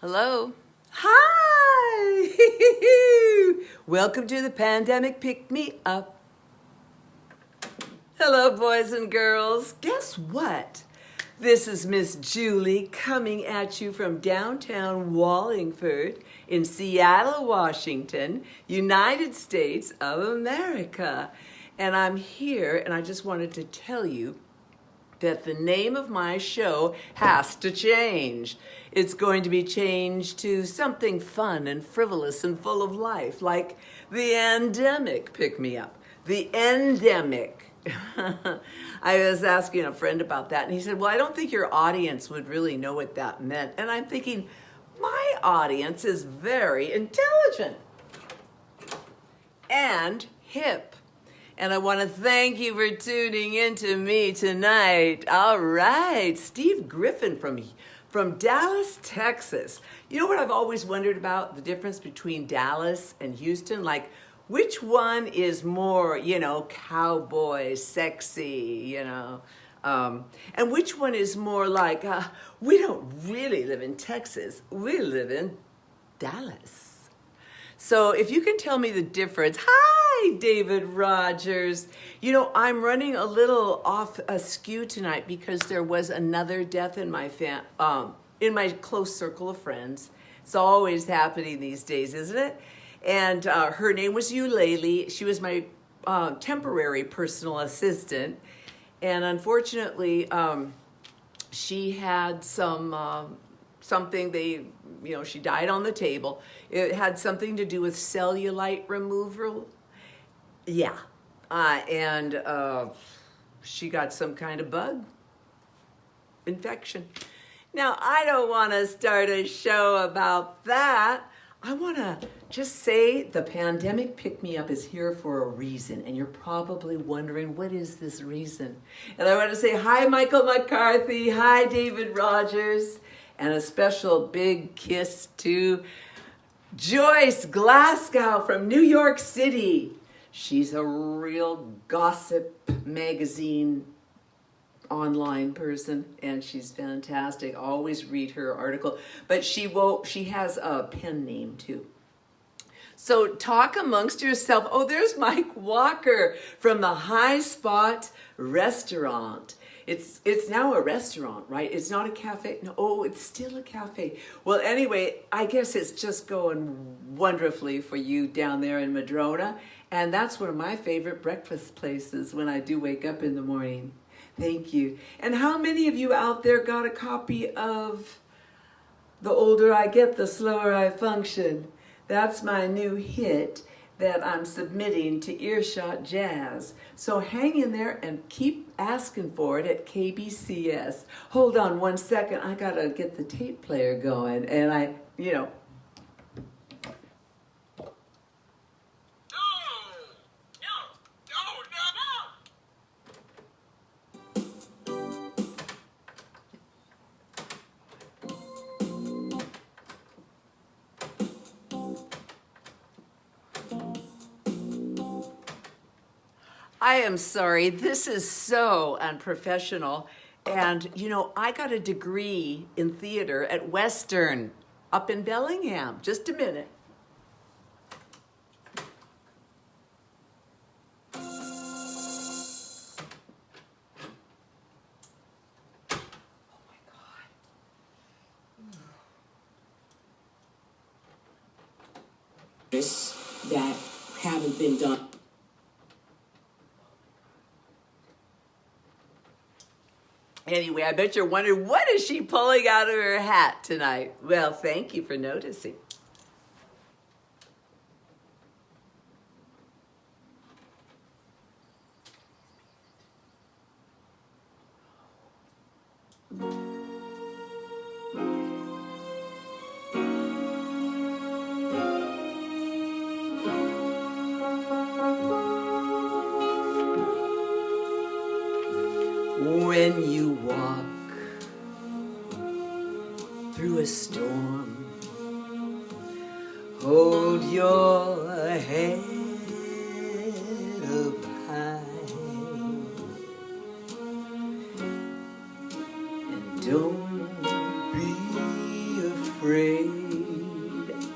Hello. Hi! Welcome to the Pandemic Pick Me Up. Hello, boys and girls. Guess what? This is Miss Julie coming at you from downtown Wallingford in Seattle, Washington, United States of America. And I'm here, and I just wanted to tell you that the name of my show has to change. It's going to be changed to something fun and frivolous and full of life, like the Endemic Pick Me Up. The Endemic. I was asking a friend about that, and he said, well, I don't think your audience would really know what that meant. And I'm thinking, my audience is very intelligent and hip. And I want to thank you for tuning in to me tonight. All right, Steve Griffin from Dallas, Texas. You know what I've always wondered about? The difference between Dallas and Houston? Like, which one is more, cowboy, sexy, and which one is more like, we don't really live in Texas, we live in Dallas. So if you can tell me the difference. Hi, David Rogers. I'm running a little off askew tonight because there was another death in my in my close circle of friends. It's always happening these days, isn't it? And her name was Eulalie. She was my temporary personal assistant. And unfortunately, she had something she died on the table. It had something to do with cellulite removal. Yeah. And she got some kind of bug infection. Now, I don't want to start a show about that. I want to just say the Pandemic Pick Me Up is here for a reason, and you're probably wondering, what is this reason? And I want to say hi, Michael McCarthy. Hi, David Rogers. And a special big kiss to Joyce Glasgow from New York City. She's a real gossip magazine online person, and she's fantastic. Always read her article. But she has a pen name too. So talk amongst yourself. Oh, there's Mike Walker from the High Spot Restaurant. It's now a restaurant, right? It's not a cafe. No, it's still a cafe. Well, anyway, I guess it's just going wonderfully for you down there in Madrona. And that's one of my favorite breakfast places when I do wake up in the morning. Thank you. And how many of you out there got a copy of The Older I Get, the Slower I Function? That's my new hit that I'm submitting to Earshot Jazz. So hang in there and keep asking for it at KBCS. Hold on one second. I gotta get the tape player going. And I am sorry, this is so unprofessional. And, I got a degree in theater at Western up in Bellingham. Just a minute. Oh my God. That haven't been done. Anyway, I bet you're wondering, what is she pulling out of her hat tonight? Well, thank you for noticing. When you walk through a storm, hold your head up high and don't be afraid.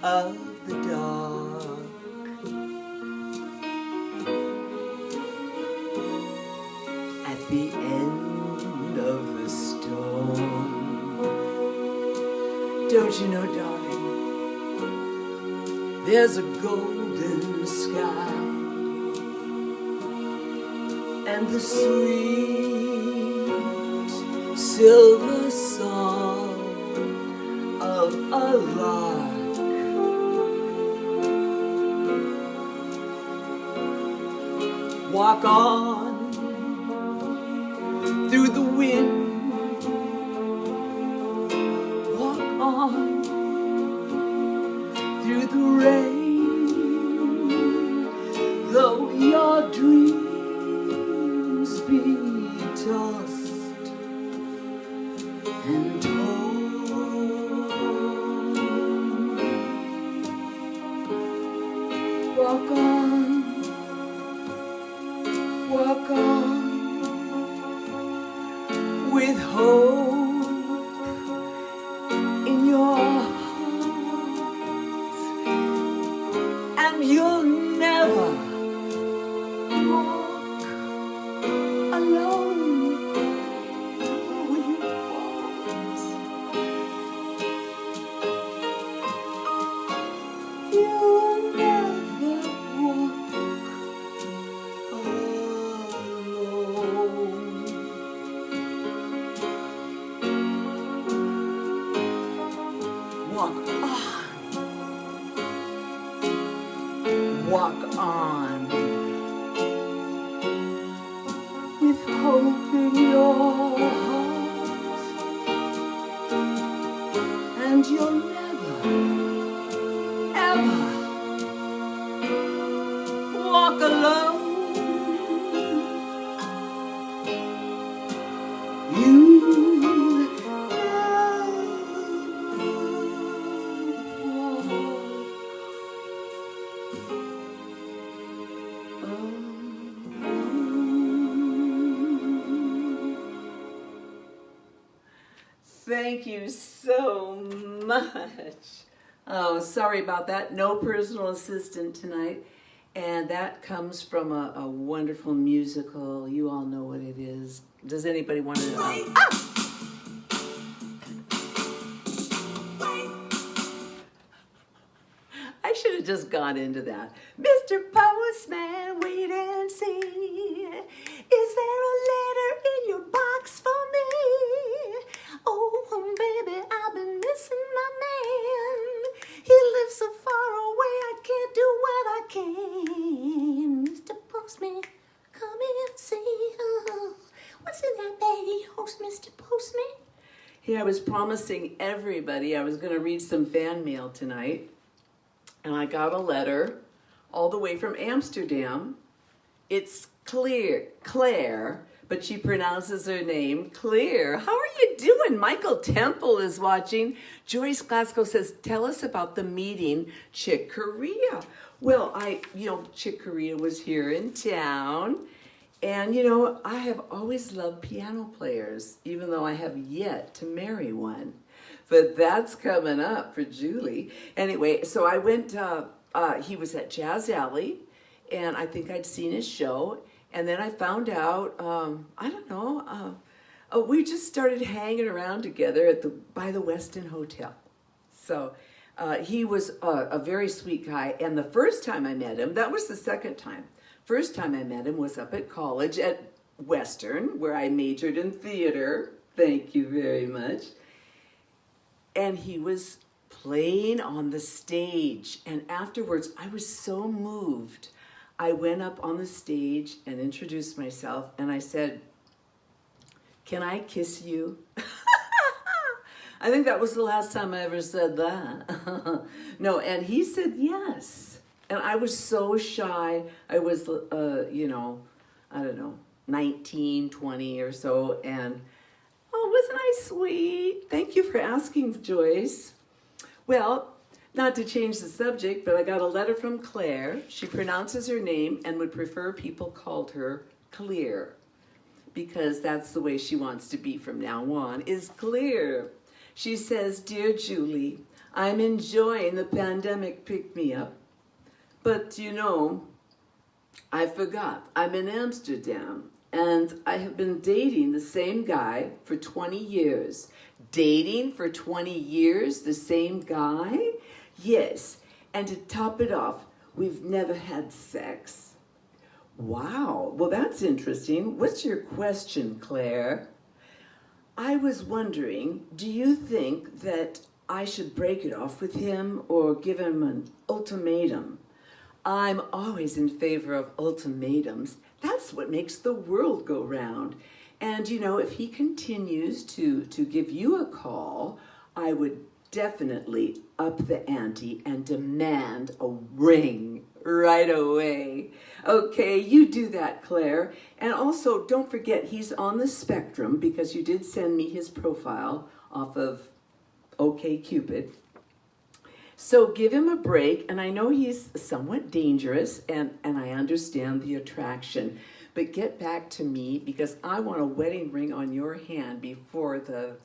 of the dark. At the end of the storm. Don't you know, darling, there's a golden sky and the sweet silver song of a lark. Walk on through the wind, walk on through the rain, though your dreams be tossed and torn. Walk on, walk on with hope in your heart, and you'll never walk alone. Oh, you won't. You'll never walk alone. Walk on with hope in your heart, and you'll never, ever walk alone. You Thank you so much. Oh, sorry about that. No personal assistant tonight. And that comes from a wonderful musical. You all know what it is. Does anybody want to know? I should have just gone into that. Mr. Postman, wait and see. Is there a letter in your box for me? Oh, baby, I've been missing my man. He lives so far away, I can't do what I can. Mr. Postman, come and see. What's in that baggy horse, Mr. Postman? Hey, I was promising everybody I was going to read some fan mail tonight. And I got a letter all the way from Amsterdam. It's Claire, but she pronounces her name Clear. How are you doing? Michael Temple is watching. Joyce Glasgow says, tell us about the meeting, Chick Corea. Well, Chick Corea was here in town. And, I have always loved piano players, even though I have yet to marry one. But that's coming up for Julie. Anyway, so I went, he was at Jazz Alley, and I think I'd seen his show. And then I found out, we just started hanging around together by the Westin Hotel. So he was a very sweet guy. And the first time I met him, that was the second time. First time I met him was up at college at Western, where I majored in theater. Thank you very much. And he was playing on the stage. And afterwards, I was so moved. I went up on the stage and introduced myself. And I said, can I kiss you? I think that was the last time I ever said that. No, and he said yes. And I was so shy. I was, 19, 20 or so. And oh, wasn't I sweet? Thank you for asking, Joyce. Well, not to change the subject, but I got a letter from Claire. She pronounces her name and would prefer people called her Clear, because that's the way she wants to be from now on, is Clear. She says, Dear Julie, I'm enjoying the pandemic pick-me-up. But I forgot. I'm in Amsterdam, and I have been dating the same guy for 20 years. Dating for 20 years, the same guy? Yes. And to top it off, we've never had sex. Wow. Well, that's interesting. What's your question, Claire? I was wondering, do you think that I should break it off with him or give him an ultimatum? I'm always in favor of ultimatums. That's what makes the world go round. And if he continues to give you a call, I would definitely up the ante and demand a ring right away. Okay, you do that, Claire. And also, don't forget he's on the spectrum because you did send me his profile off of OkCupid. So give him a break, and I know he's somewhat dangerous, and I understand the attraction. But get back to me because I want a wedding ring on your hand before the,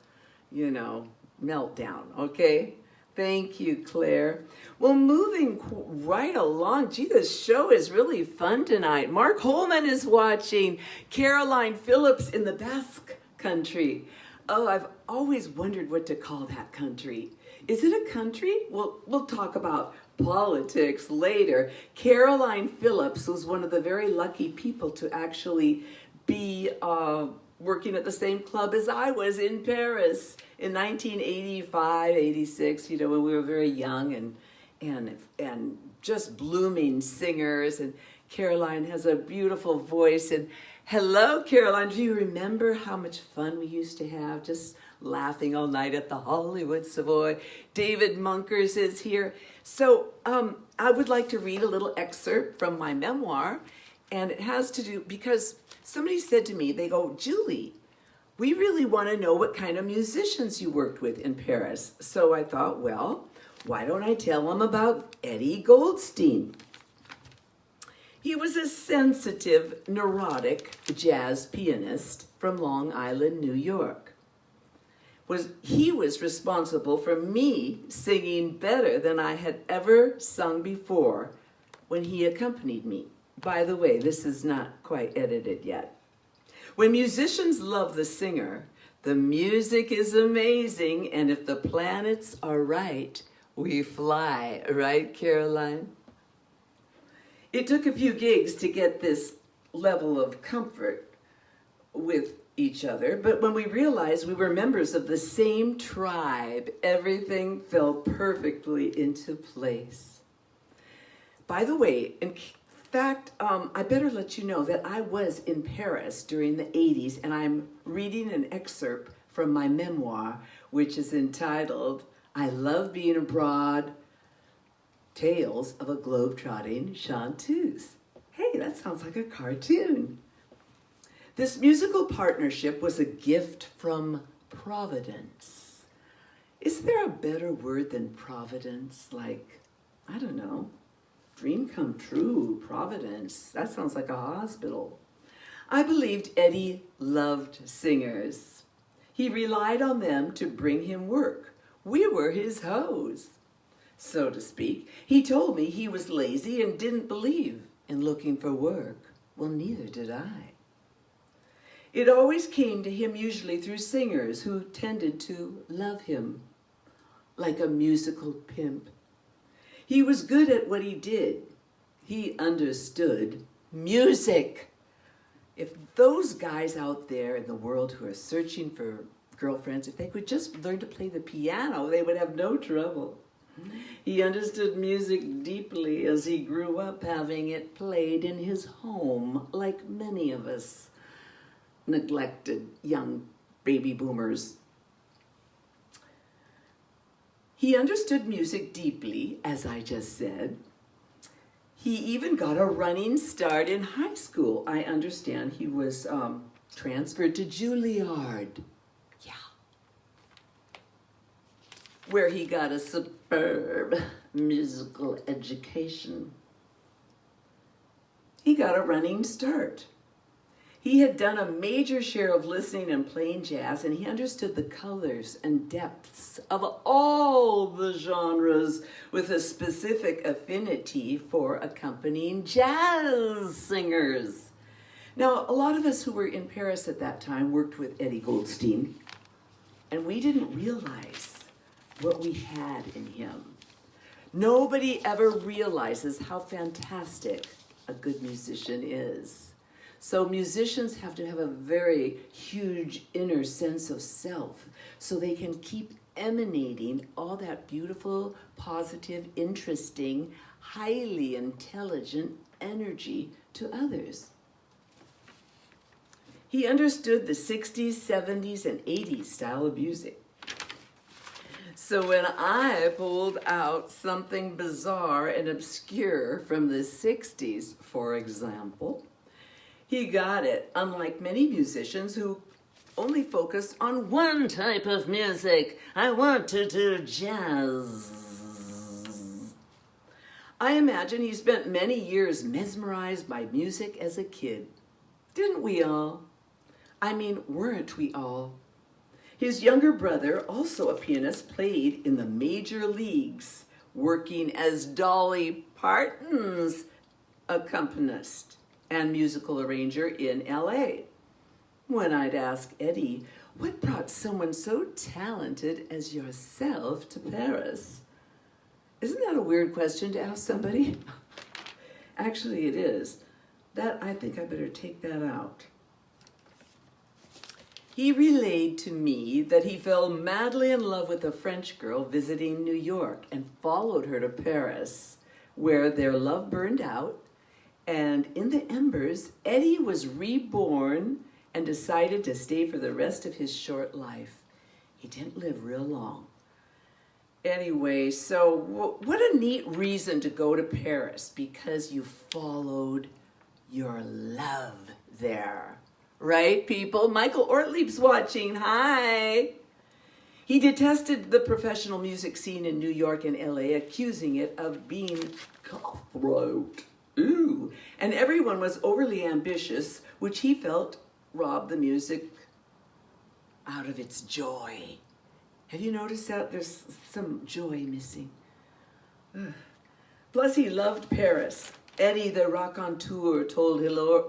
meltdown, okay? Thank you, Claire. Well, moving right along. Gee, this show is really fun tonight. Mark Holman is watching. Caroline Phillips in the Basque Country. Oh, I've always wondered what to call that country. Is it a country? Well, we'll talk about politics later. Caroline Phillips was one of the very lucky people to actually be working at the same club as I was in Paris in 1985, 86, when we were very young and just blooming singers. And Caroline has a beautiful voice. And hello, Caroline. Do you remember how much fun we used to have just laughing all night at the Hollywood Savoy? David Munkers is here. So I would like to read a little excerpt from my memoir. And it has to do, because somebody said to me, they go, Julie, we really want to know what kind of musicians you worked with in Paris. So I thought, well, why don't I tell them about Eddie Goldstein? He was a sensitive, neurotic jazz pianist from Long Island, New York. He was responsible for me singing better than I had ever sung before when he accompanied me. By the way, this is not quite edited yet. When musicians love the singer, the music is amazing, and if the planets are right, we fly. Right, Caroline? It took a few gigs to get this level of comfort with each other, but when we realized we were members of the same tribe, everything fell perfectly into place. By the way, in fact, I better let you know that I was in Paris during the 80s, and I'm reading an excerpt from my memoir, which is entitled, I Love Being Abroad, Tales of a Globe-Trotting Chanteuse. Hey, that sounds like a cartoon. This musical partnership was a gift from Providence. Is there a better word than Providence? Like, I don't know, dream come true, Providence. That sounds like a hospital. I believed Eddie loved singers. He relied on them to bring him work. We were his hoes, so to speak. He told me he was lazy and didn't believe in looking for work. Well, neither did I. It always came to him usually through singers who tended to love him, like a musical pimp. He was good at what he did. He understood music. If those guys out there in the world who are searching for girlfriends, if they could just learn to play the piano, they would have no trouble. He understood music deeply as he grew up having it played in his home, like many of us neglected young baby boomers. He understood music deeply, as I just said. He even got a running start in high school. I understand he was transferred to Juilliard. Yeah. Where he got a superb musical education. He got a running start. He had done a major share of listening and playing jazz, and he understood the colors and depths of all the genres with a specific affinity for accompanying jazz singers. Now, a lot of us who were in Paris at that time worked with Eddie Goldstein, and we didn't realize what we had in him. Nobody ever realizes how fantastic a good musician is. So musicians have to have a very huge inner sense of self so they can keep emanating all that beautiful, positive, interesting, highly intelligent energy to others. He understood the 60s, 70s, and 80s style of music. So when I pulled out something bizarre and obscure from the 60s, for example, he got it, unlike many musicians who only focus on one type of music. I want to do jazz. I imagine he spent many years mesmerized by music as a kid. Didn't we all? I mean, weren't we all? His younger brother, also a pianist, played in the major leagues, working as Dolly Parton's accompanist and musical arranger in LA. When I'd ask Eddie, what brought someone so talented as yourself to Paris? Isn't that a weird question to ask somebody? Actually, it is. I think I better take that out. He relayed to me that he fell madly in love with a French girl visiting New York and followed her to Paris, where their love burned out. And in the embers, Eddie was reborn and decided to stay for the rest of his short life. He didn't live real long. Anyway, so what a neat reason to go to Paris, because you followed your love there. Right, people? Michael Ortlieb's watching. Hi. He detested the professional music scene in New York and LA, accusing it of being cutthroat. Ooh. And everyone was overly ambitious, which he felt robbed the music out of its joy. Have you noticed that? There's some joy missing. Ugh. Plus, he loved Paris. Eddie, the raconteur, told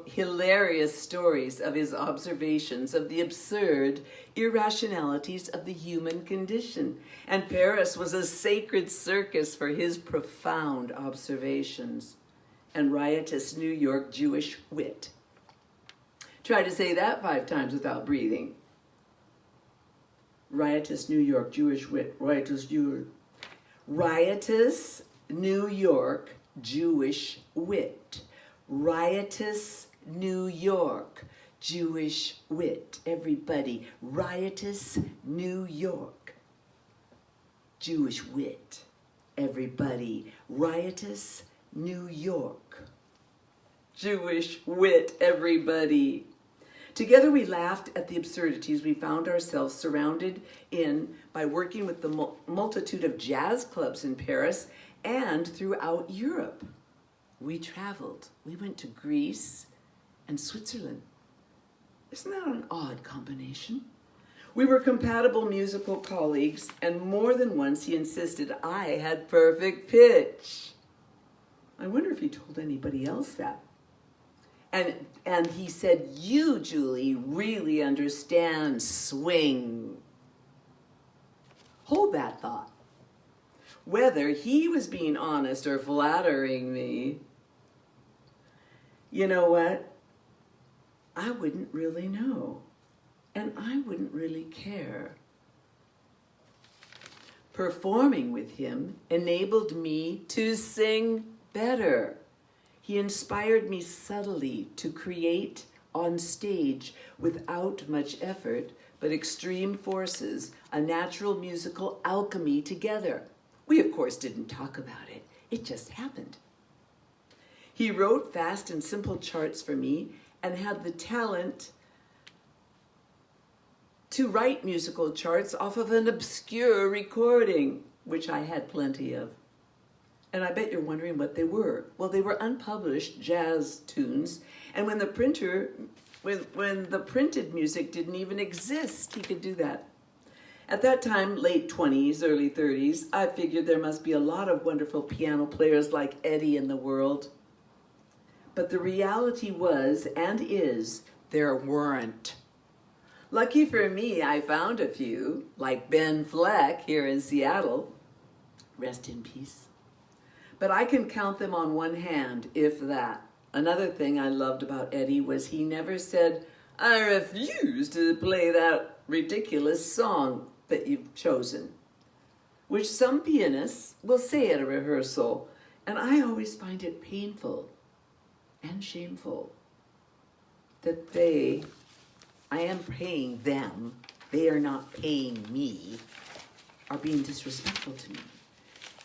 hilarious stories of his observations of the absurd irrationalities of the human condition. And Paris was a sacred circus for his profound observations and riotous New York Jewish wit. Try to say that 5 times without breathing. Riotous New York Jewish wit. Riotous New York Jewish wit. Riotous New York Jewish wit. Everybody, riotous New York Jewish wit. Everybody, riotous New York Jewish wit. Everybody. Together we laughed at the absurdities we found ourselves surrounded in by working with the multitude of jazz clubs in Paris and throughout Europe. We traveled. We went to Greece and Switzerland. Isn't that an odd combination? We were compatible musical colleagues, and more than once he insisted I had perfect pitch. I wonder if he told anybody else that. And he said, you, Julie, really understand swing. Hold that thought. Whether he was being honest or flattering me, you know what? I wouldn't really know. And I wouldn't really care. Performing with him enabled me to sing better. He inspired me subtly to create on stage without much effort, but extreme forces, a natural musical alchemy together. We, of course, didn't talk about it. It just happened. He wrote fast and simple charts for me and had the talent to write musical charts off of an obscure recording, which I had plenty of. And I bet you're wondering what they were. Well, they were unpublished jazz tunes, and when the printer When the printed music didn't even exist, he could do that. At that time, late 20s, early 30s, I figured there must be a lot of wonderful piano players like Eddie in the world. But the reality was, and is, there weren't. Lucky for me, I found a few, like Ben Fleck here in Seattle. Rest in peace. But I can count them on one hand, if that. Another thing I loved about Eddie was he never said, "I refuse to play that ridiculous song that you've chosen," which some pianists will say at a rehearsal, and I always find it painful and shameful that I am paying them, they are not paying me, are being disrespectful to me.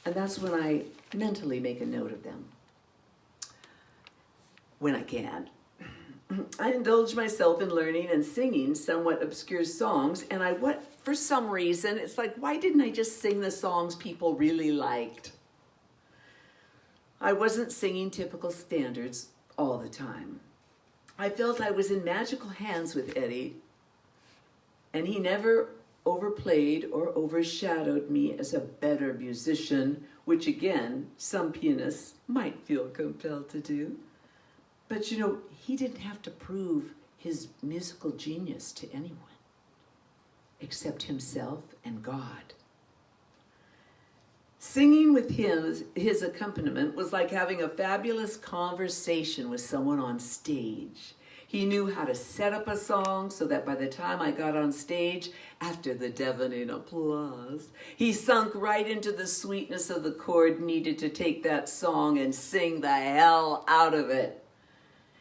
And that's when I mentally make a note of them. When I can. I indulge myself in learning and singing somewhat obscure songs, and for some reason, it's like, why didn't I just sing the songs people really liked? I wasn't singing typical standards all the time. I felt I was in magical hands with Eddie, and he never overplayed or overshadowed me as a better musician, which again, some pianists might feel compelled to do. But he didn't have to prove his musical genius to anyone except himself and God. Singing with his accompaniment was like having a fabulous conversation with someone on stage. He knew how to set up a song so that by the time I got on stage, after the deafening applause, he sunk right into the sweetness of the chord needed to take that song and sing the hell out of it.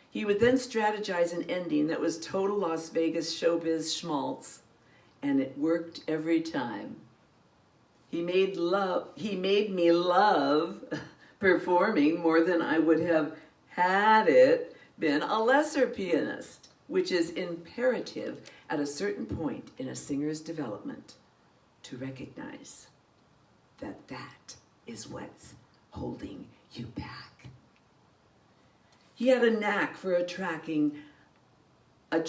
He would then strategize an ending that was total Las Vegas showbiz schmaltz, and it worked every time. He made me love performing more than I would have had it been a lesser pianist, which is imperative at a certain point in a singer's development to recognize that that is what's holding you back. He had a knack for attracting a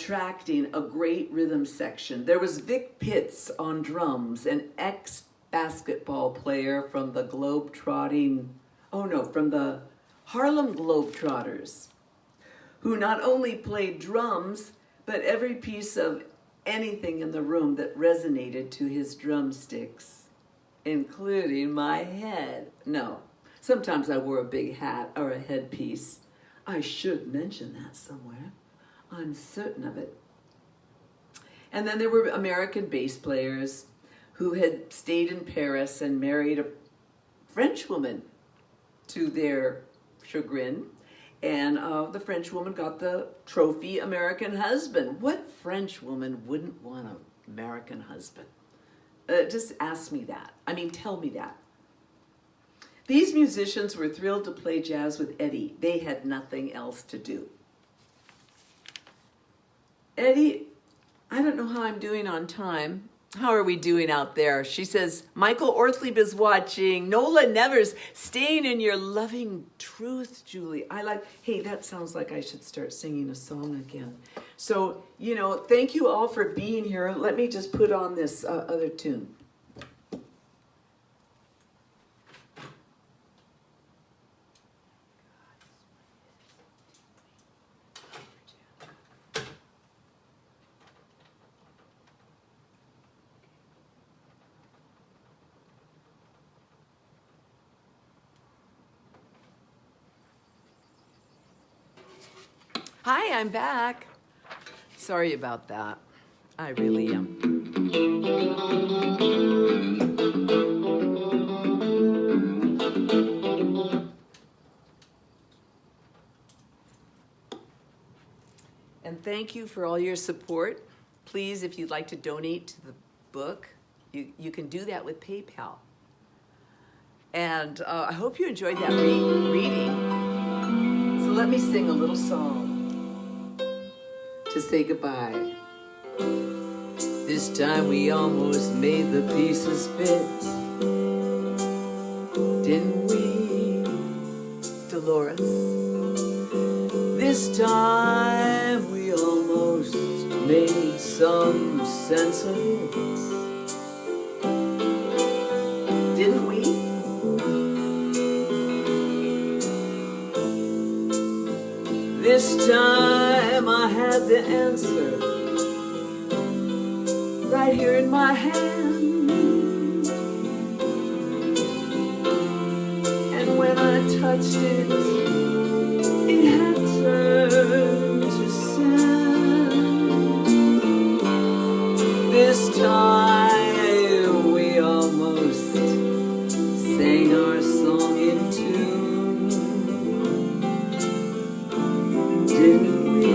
great rhythm section. There was Vic Pitts on drums, an ex-basketball player from the Harlem Globetrotters, who not only played drums, but every piece of anything in the room that resonated to his drumsticks, including my head. No, sometimes I wore a big hat or a headpiece. I should mention that somewhere. I'm certain of it. And then there were American bass players who had stayed in Paris and married a French woman to their chagrin. And the French woman got the trophy American husband. What French woman wouldn't want an American husband? Just ask me that. Tell me that. These musicians were thrilled to play jazz with Eddie. They had nothing else to do. Eddie, I don't know how I'm doing on time. How are we doing out there? She says, Michael Orthlieb is watching. Nola Nevers, staying in your loving truth, Julie. Hey, that sounds like I should start singing a song again. So, thank you all for being here. Let me just put on this other tune. Hi, I'm back. Sorry about that. I really am. And thank you for all your support. Please, if you'd like to donate to the book, you can do that with PayPal. And I hope you enjoyed that reading. So let me sing a little song to say goodbye. This time we almost made the pieces fit, didn't we, Dolores? This time we almost made some sense of it, didn't we? This time I had the answer right here in my hand, and when I touched it, it had turned to sand. This time we almost sang our song in tune, didn't we?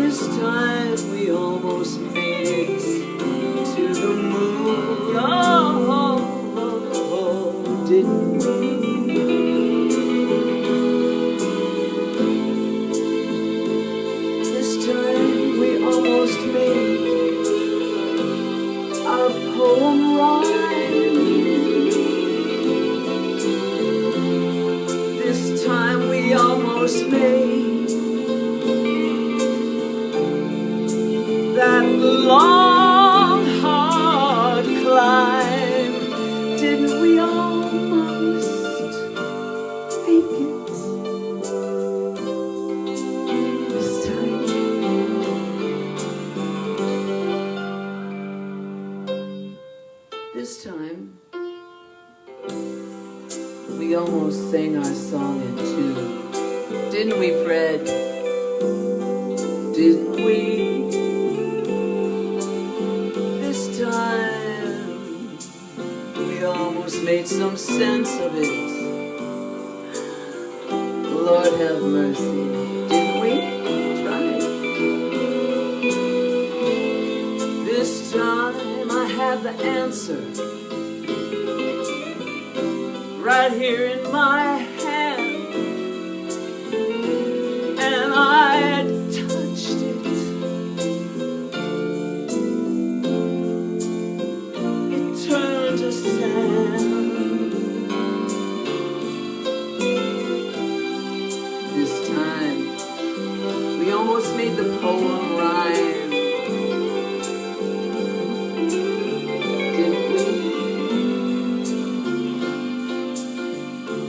This time we almost made it to the moon. Oh, didn't we? This time we almost made our poem rhyme. This time we almost made that long, hard climb. Didn't we almost make it this time? This time, we almost sang our song in tune. Didn't we, Fred? Didn't we? This time, we almost made some sense of it. Lord have mercy. Didn't we? Tried. This time, I have the answer right here in my hand, and I touched it. It turned to sand. This time, we almost made the poem rhyme. Didn't we?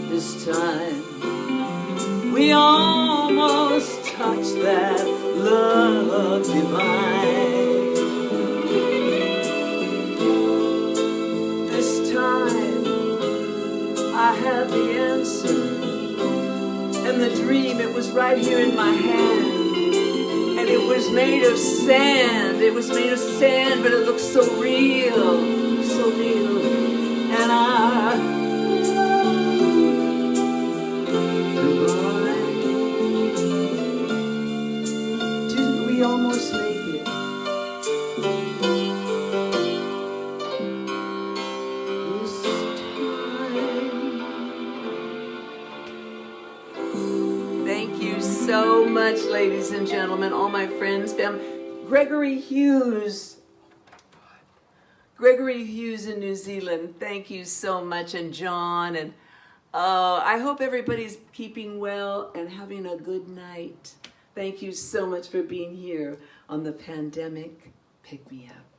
This time, we almost touched that love divine. This time, I had the answer, and the dream, it was right here in my hand, and it was made of sand. It was made of sand, but it looked so real, so real, and I we almost make it. This time. Thank you so much, ladies and gentlemen, all my friends, family. Gregory Hughes in New Zealand, thank you so much, and John, and I hope everybody's keeping well and having a good night. Thank you so much for being here on the Pandemic Pick Me Up.